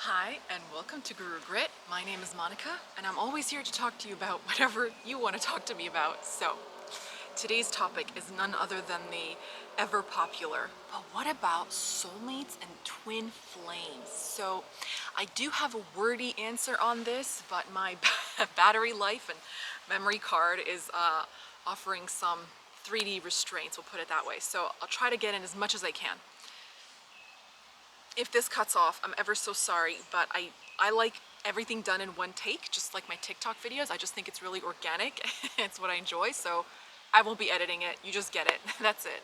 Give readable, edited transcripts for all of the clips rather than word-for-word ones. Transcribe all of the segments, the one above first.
Hi, and welcome to Guru Grit. My name is Monica, and I'm always here to talk to you about whatever you want to talk to me about. So, today's topic is none other than the ever popular, but what about soulmates and twin flames? So, I do have a wordy answer on this, but my battery life and memory card is offering some 3D restraints, we'll put it that way. So, I'll try to get in as much as I can. If this cuts off, I'm ever so sorry, but I like everything done in one take, just like my TikTok videos. I just think it's really organic. It's what I enjoy, so I won't be editing it. You just get it. That's it.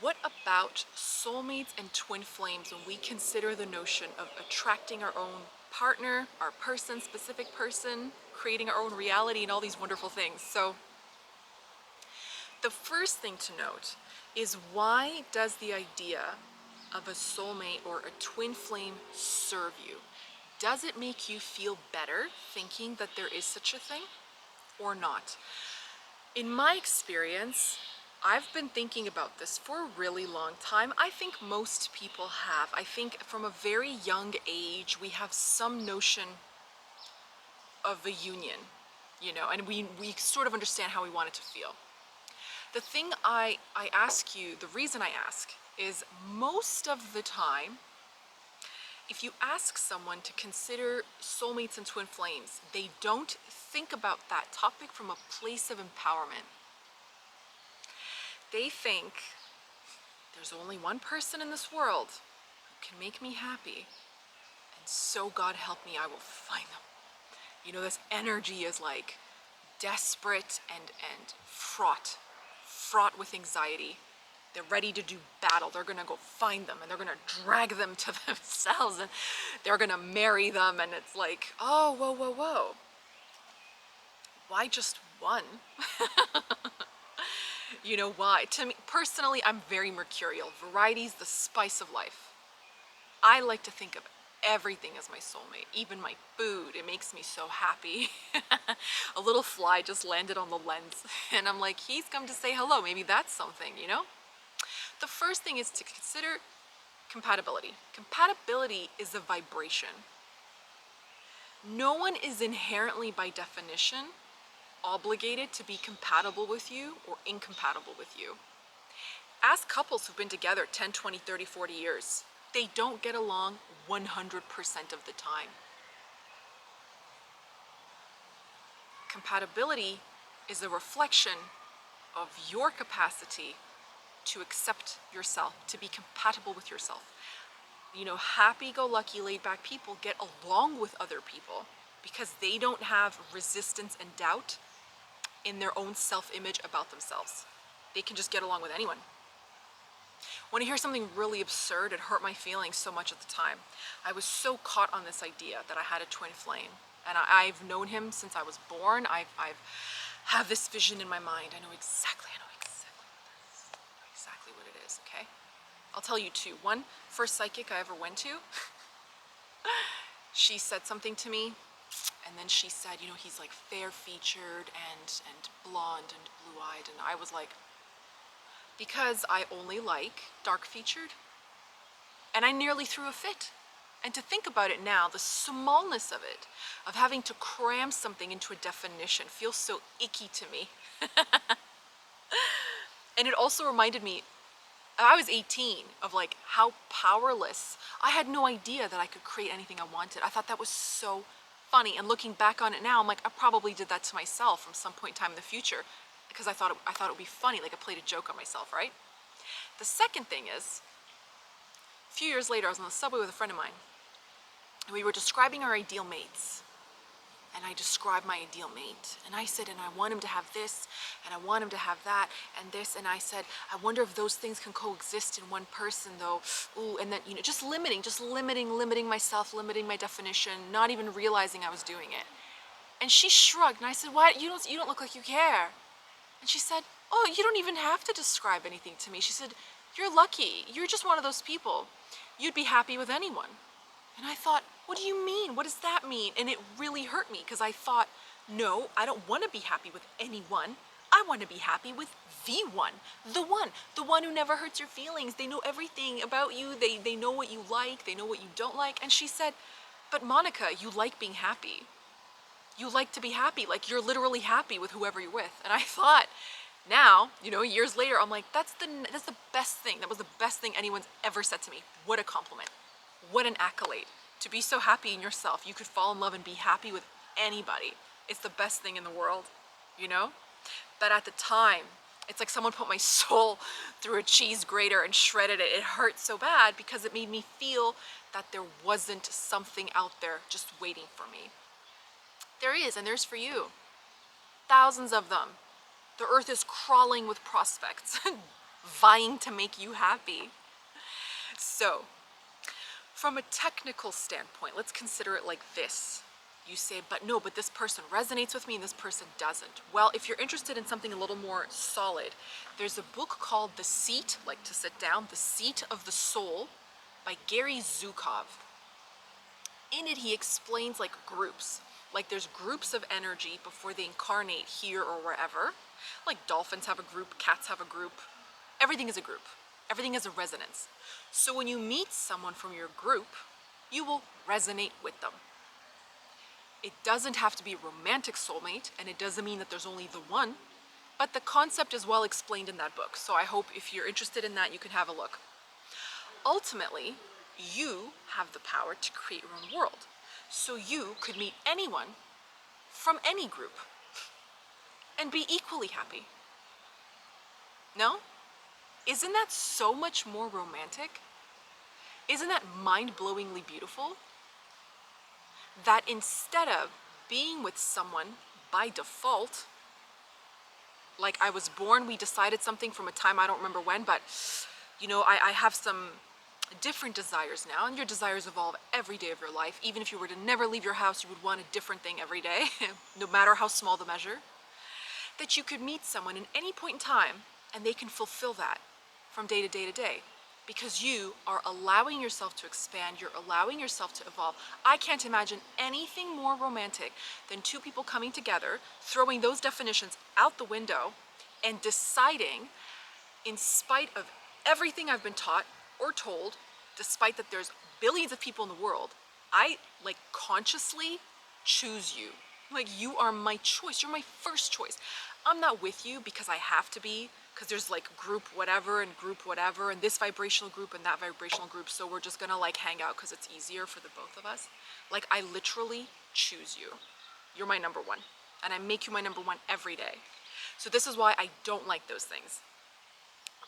What about soulmates and twin flames when we consider the notion of attracting our own partner, our person, specific person, creating our own reality, and all these wonderful things? So the first thing to note is, why does the idea of a soulmate or a twin flame serve you? Does it make you feel better thinking that there is such a thing or not? In my experience, I've been thinking about this for a really long time. I think most people have. I think from a very young age, we have some notion of a union, and we sort of understand how we want it to feel. The thing I ask you, the reason I ask, is most of the time, if you ask someone to consider soulmates and twin flames, they don't think about that topic from a place of empowerment. They think there's only one person in this world who can make me happy, and so God help me, I will find them. This energy is like desperate and fraught with anxiety. They're ready to do battle. They're gonna go find them and they're gonna drag them to themselves and they're gonna marry them, and it's like, oh, whoa. Why just one? Why? To me, personally, I'm very mercurial. Variety's the spice of life. I like to think of everything as my soulmate, even my food. It makes me so happy. A little fly just landed on the lens and I'm like, he's come to say hello. Maybe that's something, The first thing is to consider compatibility. Compatibility is a vibration. No one is inherently, by definition, obligated to be compatible with you or incompatible with you. Ask couples who've been together 10, 20, 30, 40 years. They don't get along 100% of the time. Compatibility is a reflection of your capacity to accept yourself, to be compatible with yourself. Happy-go-lucky, laid-back people get along with other people because they don't have resistance and doubt in their own self-image about themselves. They can just get along with anyone. Want to hear something really absurd? It hurt my feelings so much at the time. I was so caught on this idea that I had a twin flame, and I've known him since I was born. I've have this vision in my mind. I know exactly what it is, okay? I'll tell you two. One, first psychic I ever went to, she said something to me, and then she said, he's like fair-featured and blonde and blue-eyed, and I was like, because I only like dark-featured, and I nearly threw a fit. And to think about it now, the smallness of it, of having to cram something into a definition, feels so icky to me. And it also reminded me, I was 18, of like how powerless. I had no idea that I could create anything I wanted. I thought that was so funny, and looking back on it now, I'm like, I probably did that to myself from some point in time in the future because I thought it would be funny, like I played a joke on myself, right? The second thing is, a few years later, I was on the subway with a friend of mine, and we were describing our ideal mates. And I described my ideal mate, and I said, and I want him to have this, and I want him to have that, and this, and I said, I wonder if those things can coexist in one person, though. Ooh, and then, just limiting myself, limiting my definition, not even realizing I was doing it. And she shrugged, and I said, "Why? You don't look like you care." And she said, "Oh, you don't even have to describe anything to me." She said, "You're lucky. You're just one of those people. You'd be happy with anyone." And I thought, what do you mean? What does that mean? And it really hurt me because I thought, no, I don't want to be happy with anyone. I want to be happy with the one who never hurts your feelings. They know everything about you. They know what you like. They know what you don't like. And she said, but Monica, you like being happy. You like to be happy. Like, you're literally happy with whoever you're with. And I thought, now, you know, years later, I'm like, that's the best thing. That was the best thing anyone's ever said to me. What a compliment. What an accolade. To be so happy in yourself. You could fall in love and be happy with anybody. It's the best thing in the world, you know? But at the time, it's like someone put my soul through a cheese grater and shredded it. It hurt so bad because it made me feel that there wasn't something out there just waiting for me. There is, and there's for you. Thousands of them. The earth is crawling with prospects, vying to make you happy. So, from a technical standpoint, let's consider it like this. You say, but no, but this person resonates with me and this person doesn't. Well, if you're interested in something a little more solid, there's a book called The Seat, like to sit down, The Seat of the Soul by Gary Zukav. In it, he explains like groups. Like there's groups of energy before they incarnate here or wherever. Like dolphins have a group, cats have a group. Everything is a group. Everything is a resonance. So when you meet someone from your group, you will resonate with them. It doesn't have to be a romantic soulmate, and it doesn't mean that there's only the one, but the concept is well explained in that book. So I hope if you're interested in that, you can have a look. Ultimately, you have the power to create your own world. So you could meet anyone from any group and be equally happy. No? Isn't that so much more romantic? Isn't that mind-blowingly beautiful? That instead of being with someone by default, like I was born, we decided something from a time I don't remember when, but you know, I have some different desires now, and your desires evolve every day of your life. Even if you were to never leave your house, you would want a different thing every day, no matter how small the measure. That you could meet someone in any point in time, and they can fulfill that from day to day to day. Because you are allowing yourself to expand, you're allowing yourself to evolve. I can't imagine anything more romantic than two people coming together, throwing those definitions out the window, and deciding, in spite of everything I've been taught or told, despite that there's billions of people in the world, I like consciously choose you. Like, you are my choice. You're my first choice. I'm not with you because I have to be, because there's like group whatever and this vibrational group and that vibrational group, so we're just gonna like hang out because it's easier for the both of us. Like, I literally choose you. You're my number one, and I make you my number one every day. So this is why I don't like those things.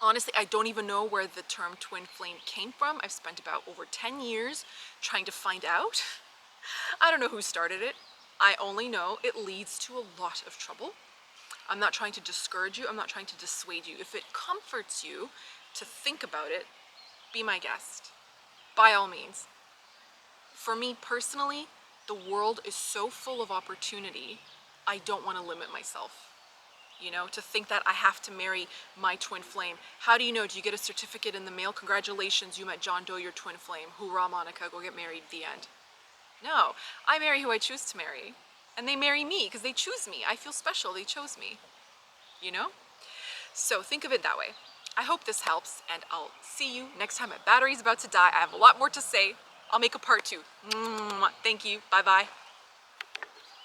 Honestly, I don't even know where the term twin flame came from. I've spent about over 10 years trying to find out. I don't know who started it. I only know it leads to a lot of trouble. I'm not trying to discourage you. I'm not trying to dissuade you. If it comforts you to think about it, be my guest. By all means. For me personally, the world is so full of opportunity, I don't want to limit myself. You know, to think that I have to marry my twin flame. How do you know? Do you get a certificate in the mail? Congratulations, you met John Doe, your twin flame. Hoorah, Monica, go get married, the end. No, I marry who I choose to marry. And they marry me because they choose me. I feel special, they chose me. You know? So think of it that way. I hope this helps, and I'll see you next time. My battery's about to die. I have a lot more to say. I'll make a part 2. Thank you. Bye-bye.